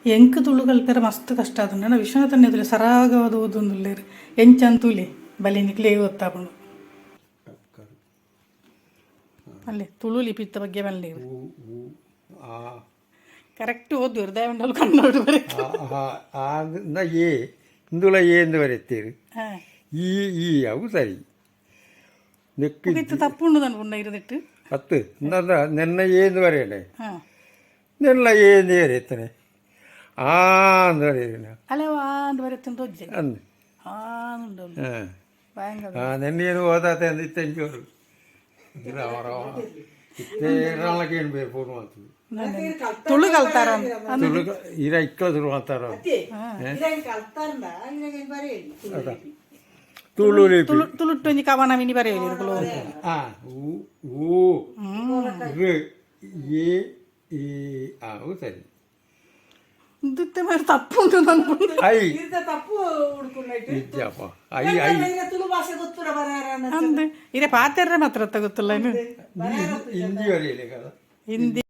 ಎಂಕ್ ತುಳು ಕಲ್ಪರ ಮಸ್ತ್ ಕಷ್ಟ ಆತುಂಡು ನಾನು ವಿಶ್ವನಾಥನ್ ಎದುರು ಸರಾಗವಾದ ಓದೊಂದುಲ್ಲೇರು ಎಂಚಂತೂಲಿ ಬಲಿನಿಕ್ಲೇ ಗೊತ್ತಾಪುಂಡು ಅಲ್ಲೇ ತುಳು ಲಿಪಿತ್ತ ಬಗ್ಗೆ ಬಲ್ಲೇರು ಕರೆಕ್ಟ್ ಓದು ಹೃದಯಮಂಡಲ ಕನ್ನಡ ಏ ಇಂದುಲ ಏ ಎಂದು ಬರೆಯುತ್ತೀರಿ ಈ ಅವು ಸರಿ ತಪ್ಪುಂಡು ನಾನು ಪುಣ್ಣ ಇರದಿಟ್ಟು ಹತ್ತು ನೆನ್ನ ಏನು ಬರೆಯಣೆ ನೆಲ್ಲ ಏನು ಬರೆಯುತ್ತಾನೆ ಅಂದು ಬರೆಯ ಅಲ್ಲೇ ಅಂದು ಬರೆಯುತ್ತೆ ಅಂದು ನೆನ್ನೇನು ಓದಾತೆ ಅಂದಿತ್ತು ಎಂಜೋರು ಇತ್ತೇಳಗೇನು ಬೇರೆ ಫೋನ್ ಮಾಡ್ತೀವಿ ತುಳು ಕಲ್ತಾರ ಇರ ಇಕ್ಕ ತುಳು ಅಂತಾರ ತುಳು ತುಳುಟ್ಟೊಂಜಿ ಕವನ ಮಿನಿ ಬರೆಯಲಿ ಸರಿ ಇದ್ದಿತ್ತೆ ಮೇಲೆ ತಪ್ಪುಂಟು ನಾನು ಅಂದೆ ಇರೇ ಪಾತ್ರೆ ಮಾತ್ರ ಗೊತ್ತಿಲ್ಲ ಹಿಂದಿ ಬರೆಯಲಿ ಹಿಂದಿ